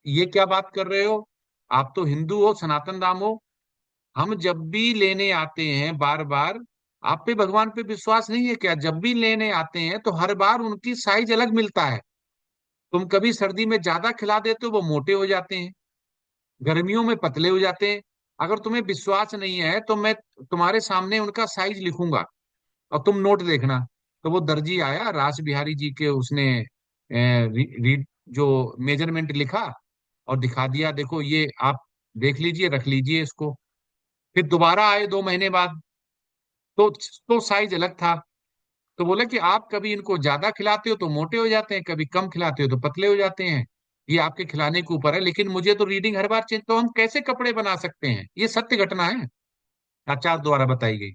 ये क्या बात कर रहे हो, आप तो हिंदू हो, सनातन धाम हो, हम जब भी लेने आते हैं बार बार, आप पे भगवान पे विश्वास नहीं है क्या, जब भी लेने आते हैं तो हर बार उनकी साइज अलग मिलता है, तुम कभी सर्दी में ज्यादा खिला देते हो वो मोटे हो जाते हैं, गर्मियों में पतले हो जाते हैं। अगर तुम्हें विश्वास नहीं है तो मैं तुम्हारे सामने उनका साइज लिखूंगा और तुम नोट देखना। तो वो दर्जी आया रास बिहारी जी के, उसने रीड जो मेजरमेंट लिखा और दिखा दिया, देखो ये आप देख लीजिए, रख लीजिए इसको। फिर दोबारा आए 2 महीने बाद, तो साइज अलग था। तो बोले कि आप कभी इनको ज्यादा खिलाते हो तो मोटे हो जाते हैं, कभी कम खिलाते हो तो पतले हो जाते हैं, ये आपके खिलाने के ऊपर है, लेकिन मुझे तो रीडिंग हर बार चेंज, तो हम कैसे कपड़े बना सकते हैं, ये सत्य घटना है, आचार्य द्वारा बताई गई।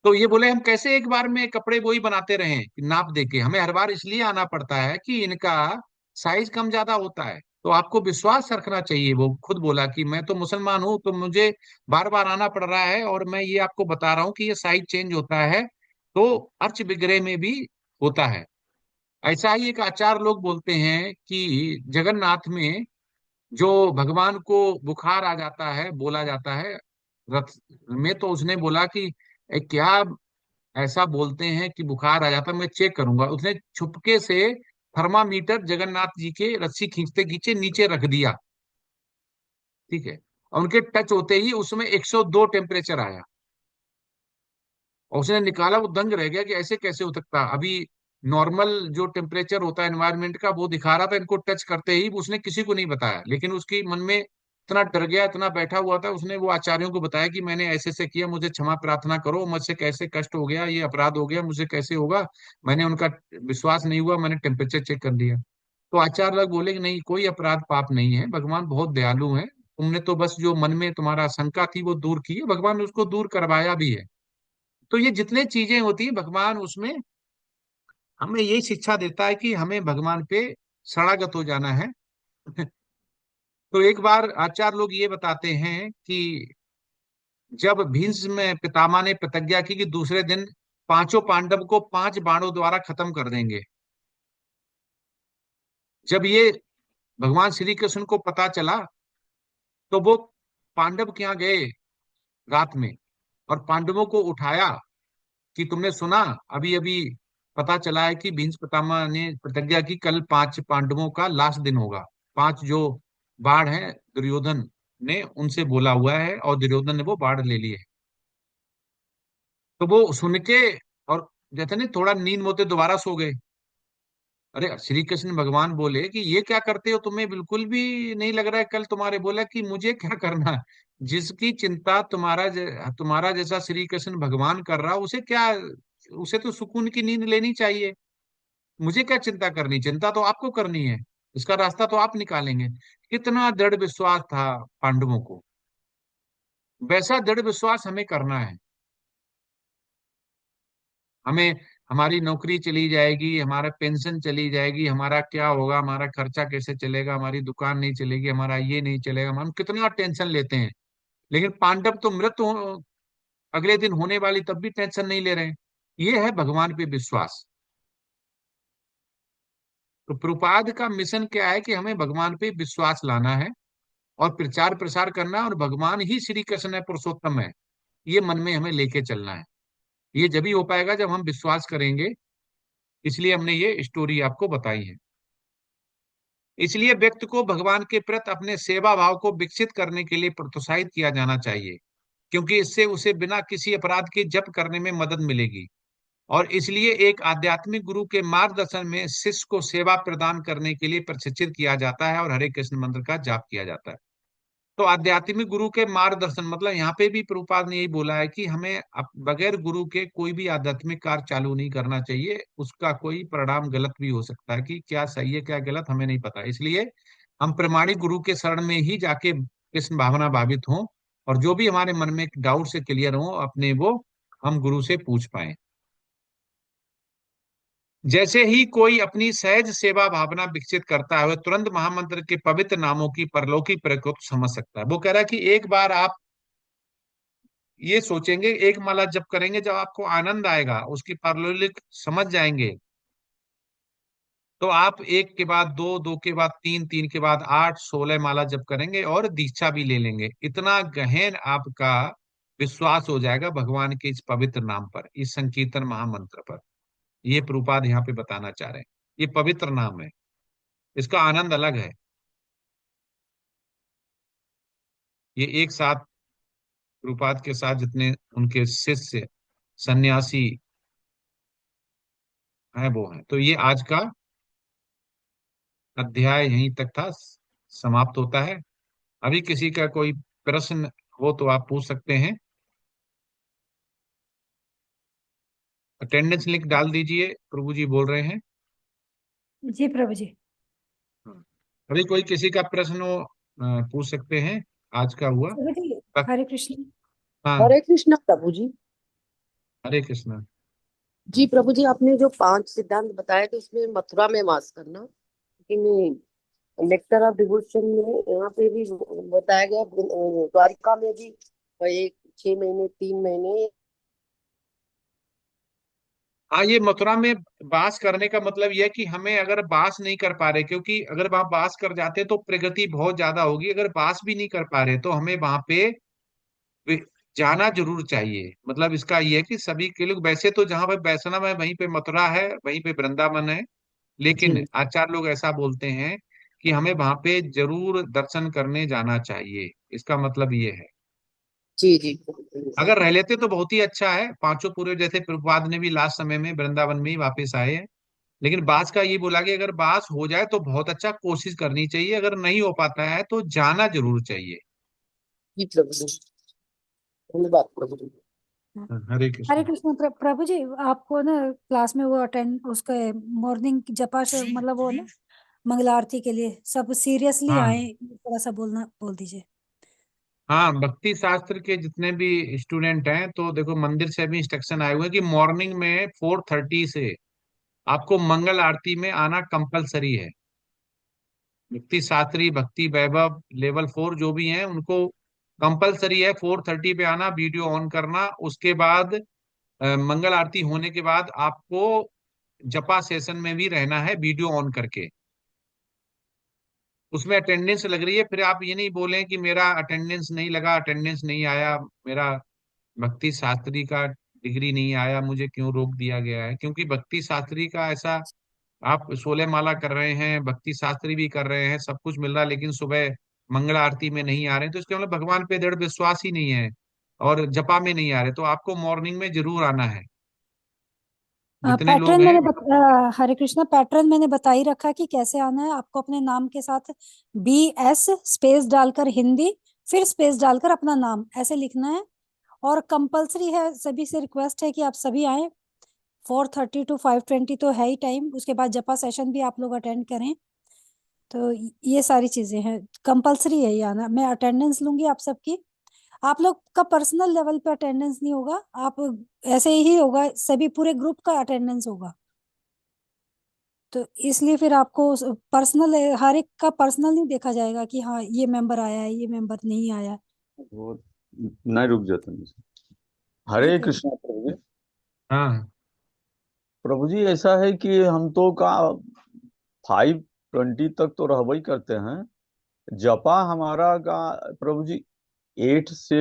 तो ये बोले हम कैसे एक बार में कपड़े वही बनाते रहें नाप देके, हमें हर बार इसलिए आना पड़ता है कि इनका साइज कम ज्यादा होता है, तो आपको विश्वास रखना चाहिए। वो खुद बोला कि मैं तो मुसलमान हूं, तो मुझे बार बार आना पड़ रहा है और मैं ये आपको बता रहा हूँ कि ये साइज चेंज होता है, तो अर्च विग्रह में भी होता है। ऐसा ही एक आचार्य लोग बोलते हैं कि जगन्नाथ में जो भगवान को बुखार आ जाता है, बोला जाता है रथ में, तो उसने बोला कि क्या ऐसा बोलते हैं कि बुखार आ जाता है, मैं चेक करूंगा"। उसने छुपके से थर्मामीटर जगन्नाथ जी के रस्सी खींचते खींचे नीचे रख दिया, ठीक है, और उनके टच होते ही उसमें 102 टेम्परेचर आया, और उसने निकाला, वो दंग रह गया कि ऐसे कैसे हो सकता। अभी नॉर्मल जो टेम्परेचर होता है एनवायरनमेंट का वो दिखा रहा था, इनको टच करते ही उसने किसी को नहीं बताया, लेकिन उसकी मन में इतना डर गया, इतना बैठा हुआ था, उसने वो आचार्यों को बताया कि मैंने ऐसे ऐसे किया, मुझे क्षमा प्रार्थना करो, मुझसे कैसे कष्ट हो गया, ये अपराध हो गया, मुझे कैसे होगा, मैंने उनका विश्वास नहीं हुआ, मैंने टेम्परेचर चेक कर लिया। तो आचार्य लोग बोले कि नहीं, कोई अपराध पाप नहीं है, भगवान बहुत दयालु है, तुमने तो बस जो मन में तुम्हारा शंका थी वो दूर की है, भगवान ने उसको दूर करवाया भी है। तो ये जितने चीजें होती है भगवान उसमें हमें यही शिक्षा देता है कि हमें भगवान पे शरणागत हो जाना है। तो एक बार आचार्य लोग ये बताते हैं कि जब भीष्म पितामह ने प्रतिज्ञा की कि दूसरे दिन पांचों पांडव को 5 बाणों द्वारा खत्म कर देंगे, जब ये भगवान श्री कृष्ण को पता चला, तो वो पांडव के यहाँ गए रात में और पांडवों को उठाया कि तुमने सुना, अभी अभी पता चला है कि भीष्म पितामह ने प्रतिज्ञा की कल 5 पांडवों का लास्ट दिन होगा, 5 जो बाढ़ है दुर्योधन ने उनसे बोला हुआ है और दुर्योधन ने वो बाढ़ ले ली है। तो वो सुन के, और जैसे नहीं थोड़ा नींद मोते दोबारा सो गए। अरे श्री कृष्ण भगवान बोले कि ये क्या करते हो, तुम्हें बिल्कुल भी नहीं लग रहा है कल तुम्हारे, बोला कि मुझे क्या करना है, जिसकी चिंता तुम्हारा जैसा श्री कृष्ण भगवान कर रहा उसे क्या, उसे तो सुकून की नींद लेनी चाहिए, मुझे क्या चिंता करनी, चिंता तो आपको करनी है, इसका रास्ता तो आप निकालेंगे। कितना दृढ़ विश्वास था पांडवों को, वैसा दृढ़ विश्वास हमें करना है। हमें हमारी नौकरी चली जाएगी, हमारा पेंशन चली जाएगी, हमारा क्या होगा, हमारा खर्चा कैसे चलेगा, हमारी दुकान नहीं चलेगी, हमारा ये नहीं चलेगा, हम कितना टेंशन लेते हैं। लेकिन पांडव तो अगले दिन होने वाली तब भी टेंशन नहीं ले रहे हैं। ये है भगवान पे विश्वास। तो प्रभुपाद का मिशन क्या है कि हमें भगवान पे विश्वास लाना है और प्रचार प्रसार करना है, और भगवान ही श्री कृष्ण है, पुरुषोत्तम है, ये मन में हमें लेके चलना है। ये जब ही हो पाएगा जब हम विश्वास करेंगे, इसलिए हमने ये स्टोरी आपको बताई है। इसलिए व्यक्ति को भगवान के प्रति अपने सेवा भाव को विकसित करने के लिए प्रोत्साहित किया जाना चाहिए, क्योंकि इससे उसे बिना किसी अपराध के जप करने में मदद मिलेगी। और इसलिए एक आध्यात्मिक गुरु के मार्गदर्शन में शिष्य को सेवा प्रदान करने के लिए प्रशिक्षित किया जाता है और हरे कृष्ण मंत्र का जाप किया जाता है। तो आध्यात्मिक गुरु के मार्गदर्शन, मतलब यहाँ पे भी प्रभुपाद ने यही बोला है कि हमें बगैर गुरु के कोई भी आध्यात्मिक कार्य चालू नहीं करना चाहिए। उसका कोई परिणाम गलत भी हो सकता है, कि क्या सही है क्या गलत हमें नहीं पता। इसलिए हम प्रमाणिक गुरु के शरण में ही जाके कृष्ण भावना भावित हों, और जो भी हमारे मन में डाउट से क्लियर हो अपने, वो हम गुरु से पूछ पाए। जैसे ही कोई अपनी सहज सेवा भावना विकसित करता है, वह तुरंत महामंत्र के पवित्र नामों की परलौकिक प्रकृति समझ सकता है। वो कह रहा है कि एक बार आप ये सोचेंगे, एक माला जप करेंगे, जब आपको आनंद आएगा, उसकी पारलौकिक समझ जाएंगे, तो आप एक के बाद दो, दो के बाद तीन, तीन के बाद आठ, 16 माला जप करेंगे और दीक्षा भी ले लेंगे। इतना गहन आपका विश्वास हो जाएगा भगवान के इस पवित्र नाम पर, इस संकीर्तन महामंत्र पर। ये प्रभुपाद यहाँ पे बताना चाह रहे हैं। ये पवित्र नाम है, इसका आनंद अलग है। ये एक साथ प्रभुपाद के साथ जितने उनके शिष्य सन्यासी हैं वो हैं। तो ये आज का अध्याय यहीं तक था, समाप्त होता है। अभी किसी का कोई प्रश्न हो तो आप पूछ सकते हैं। अटेंडेंस लिंक डाल दीजिए, प्रभु जी बोल रहे हैं। जी प्रभु जी। हाँ। अभी कोई किसी का प्रश्न हो, पूछ सकते हैं। आज का हुआ। प्रभु जी हरे कृष्ण। हाँ। हरे कृष्णा प्रभु जी। हरे कृष्ण। जी प्रभु जी, आपने जो 5 सिद्धांत बताए थे उसमें मथुरा में वास करना, लेकिन नेक्टर ऑफ डिवोशन में यहाँ पे भी बताया गया, द्वारिका में भी 6 महीने 3 महीने। हाँ, ये मथुरा में वास करने का मतलब यह है कि हमें अगर वास नहीं कर पा रहे, क्योंकि अगर वहां वास कर जाते तो प्रगति बहुत ज्यादा होगी। अगर वास भी नहीं कर पा रहे तो हमें वहां पे जाना जरूर चाहिए। मतलब इसका ये है कि सभी के लोग, वैसे तो जहां पे वैष्णव है वहीं पे मथुरा है, वहीं पे वृंदावन है, लेकिन जी आचार्य लोग ऐसा बोलते हैं कि हमें वहां पे जरूर दर्शन करने जाना चाहिए। इसका मतलब ये है। जी जी। अगर रह लेते तो बहुत ही अच्छा है। पांचों पूरे जैसे प्रभुपाद ने भी लास्ट समय में वृंदावन में ही वापस आए हैं। लेकिन बास का ये बोला कि अगर बास हो जाए तो बहुत अच्छा, कोशिश करनी चाहिए। अगर नहीं हो पाता है तो जाना जरूर चाहिए। जी प्रभु जी, धन्यवाद प्रभु जी। हरे हरे कृष्ण। कृष्ण प्रभु जी, आपको ना क्लास में वो अटेंड उसके मॉर्निंग जपा से मतलब वो ना मंगला आरती के लिए सब सीरियसली हाँ। आए, थोड़ा सा बोलना बोल दीजिए। हाँ, भक्ति शास्त्र के जितने भी स्टूडेंट हैं, तो देखो मंदिर से भी इंस्ट्रक्शन आए हुए हैं कि मॉर्निंग में 4:30 से आपको मंगल आरती में आना कंपलसरी है। भक्ति शास्त्री, भक्ति वैभव लेवल 4 जो भी हैं उनको कंपलसरी है 4:30 पे आना, वीडियो ऑन करना। उसके बाद मंगल आरती होने के बाद आपको जपा सेशन में भी रहना है वीडियो ऑन करके। उसमें अटेंडेंस लग रही है, फिर आप ये नहीं बोलें कि मेरा अटेंडेंस नहीं लगा, अटेंडेंस नहीं आया, मेरा भक्ति शास्त्री का डिग्री नहीं आया, मुझे क्यों रोक दिया गया है। क्योंकि भक्ति शास्त्री का ऐसा, आप 16 माला कर रहे हैं, भक्ति शास्त्री भी कर रहे हैं, सब कुछ मिल रहा है, लेकिन सुबह मंगला आरती में नहीं आ रहे हैं, तो इसका मतलब भगवान पे दृढ़ विश्वास ही नहीं है और जपा में नहीं आ रहे। तो आपको मॉर्निंग में जरूर आना है, जितने लोग पैटर्न हैं। मैंने हरे कृष्णा पैटर्न मैंने बता ही रखा कि कैसे आना है आपको। अपने नाम के साथ BS स्पेस डालकर हिंदी, फिर स्पेस डालकर अपना नाम ऐसे लिखना है। और कंपलसरी है, सभी से रिक्वेस्ट है कि आप सभी आए। 4:30 to 5:20 तो है ही टाइम, उसके बाद जपा सेशन भी आप लोग अटेंड करें। तो ये सारी चीजें हैं, कंपलसरी है ये आना। मैं अटेंडेंस लूंगी आप सबकी। आप लोग का पर्सनल लेवल पे अटेंडेंस नहीं होगा, आप ऐसे ही होगा, सभी पूरे ग्रुप का अटेंडेंस होगा। तो इसलिए फिर आपको पर्सनल, हर एक का पर्सनल नहीं देखा जाएगा कि हाँ ये मेंबर आया है ये मेंबर नहीं आया। वो नहीं, रुक जाते हैं। जी हरे प्रभु। कृष्णा प्रभु जी। हाँ। प्रभु जी ऐसा है कि हम तो का 5:20 तक तो रहबई करते हैं। जपा हमारा का प्रभु जी 8 से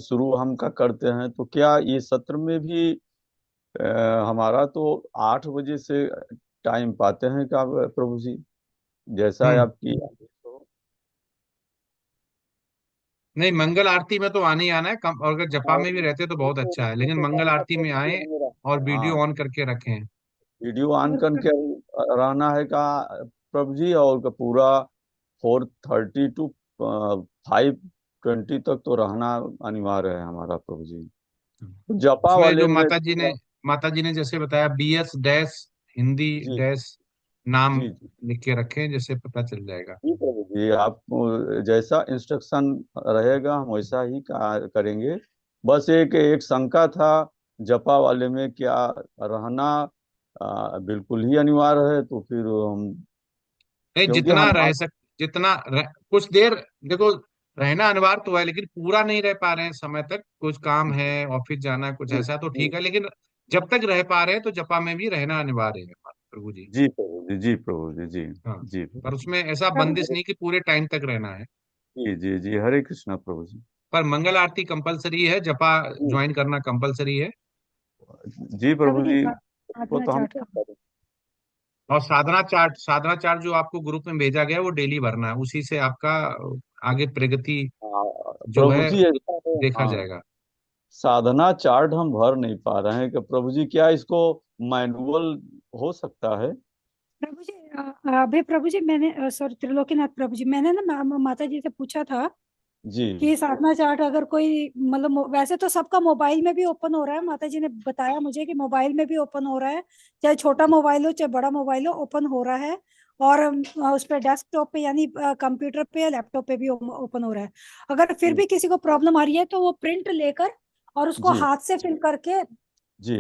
शुरू हम का करते हैं, तो क्या ये सत्र में भी हमारा तो 8 बजे से टाइम पाते हैं का प्रभु जी? जैसा है हम्म। आपकी। नहीं, मंगल आरती में तो आने ही आना है कम, और अगर जपा में भी रहते तो बहुत अच्छा है, लेकिन मंगल आरती में आए और वीडियो हाँ, ऑन करके रखें। वीडियो ऑन और करके रहना है का प्रभु जी, और का पूरा 4:30 to 520 तक तो रहना अनिवार्य है हमारा प्रभु जी। तो जपा उसमें वाले जो में माता जी ने जैसे बताया, BS डैश हिंदी जी डैश नाम जी जी लिख के रखें, जैसे पता चल जाएगा। जी प्रभु जी, आप जैसा इंस्ट्रक्शन रहेगा हम वैसा ही करेंगे। बस एक एक शंका था, जपा वाले में क्या रहना बिल्कुल ही अनिवार्य है? तो फिर हम, नहीं, क्योंकि जितना हमारा, रह सक जितना कुछ देर, देखो, रहना अनिवार्य तो है, लेकिन पूरा नहीं रह पा रहे हैं समय तक, कुछ काम है, ऑफिस जाना है, कुछ जी ऐसा तो जी ठीक है, लेकिन जब तक रह पा रहे हैं तो जपा में भी रहना अनिवार्य है प्रभु जी। जी प्रभु जी, जी प्रभु जी, जी हाँ, जी प्रभु पर जी, उसमें ऐसा प्रभु बंदिश नहीं कि पूरे टाइम तक रहना है। जी जी जी, हरे कृष्णा प्रभु जी। पर मंगल आरती कंपलसरी है, जपा जी ज्वाइन करना कंपलसरी है। जी प्रभु प्रभु जी जी, वो साधना तो हम चार्ट का और साधना चार्ट जो आपको ग्रुप में भेजा गया है वो डेली भरना है, उसी से आपका आगे प्रगति जो प्रभु है जी ऐसा है, देखा हाँ, जाएगा। साधना चार्ट हम भर नहीं पा रहे हैं कि प्रभु जी, क्या इसको मैनुअल हो सकता है? प्रभु जी अभी प्रभु जी मैंने सॉरी त्रिलोकीनाथ प्रभु जी, मैंने ना माता जी से पूछा था जी कि साधना चार्ट अगर कोई मतलब वैसे तो सबका मोबाइल में भी ओपन हो रहा है, माता जी ने बताया मुझे कि मोबाइल में भी ओपन हो रहा है, चाहे छोटा मोबाइल हो चाहे बड़ा मोबाइल हो ओपन हो रहा है। और उस पे डेस्कटॉप पे यानी कंप्यूटर पे या लैपटॉप पे भी ओपन हो रहा है। अगर फिर जी भी किसी को प्रॉब्लम आ रही है तो वो प्रिंट लेकर और उसको जी हाथ से फिल करके जी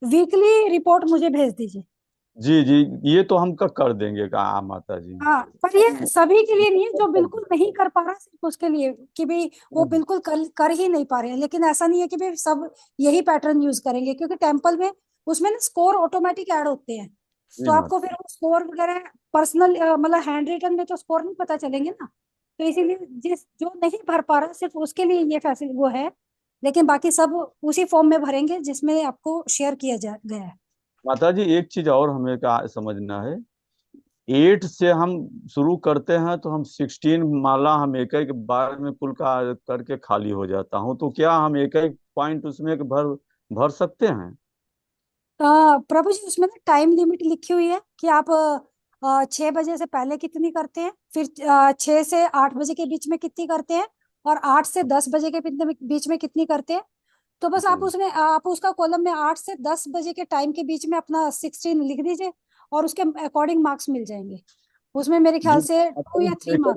वीकली रिपोर्ट मुझे भेज दीजिए। जी जी, ये तो हम कर देंगे का माता जी। हाँ, पर ये सभी के लिए नहीं है, जो बिल्कुल नहीं कर पा रहा सिर्फ उसके लिए कि भाई वो बिल्कुल कर ही नहीं पा रहे हैं। लेकिन ऐसा नहीं है कि भाई सब यही पैटर्न यूज करेंगे, क्योंकि टेम्पल में उसमें ना स्कोर ऑटोमेटिक ऐड होते हैं। जी तो आपको माता, फिर वो स्कोर वगैरह पर्सनल मतलब हैंड रिटन में तो स्कोर नहीं पता चलेंगे ना। तो इसीलिए जिस जो नहीं भर पा रहा सिर्फ उसके लिए ये फैसिलिटी वो है। लेकिन बाकी सब उसी फॉर्म में भरेंगे जिसमें आपको शेयर किया गया है। माता जी एक चीज और हमें का समझना है। 8 से हम शुरू करते हैं तो हम 16 माला हम एक एक बार में कुल का करके खाली हो जाता हूँ, तो क्या हम एक एक पॉइंट उसमें भर भर सकते हैं? प्रभु जी उसमें ना टाइम लिमिट लिखी हुई है कि आप 6 बजे से पहले कितनी करते हैं, फिर 6 से 8 बजे के बीच में कितनी करते हैं, और 8 से 10 बजे के बीच में कितनी करते हैं। तो बस आप जी उसमें आप उसका कॉलम में 8 से 10 बजे के टाइम के बीच में अपना 16 लिख दीजिए और उसके अकॉर्डिंग मार्क्स मिल जाएंगे। उसमें मेरे जी ख्याल से 2 या 3 माता जी, मार्क्स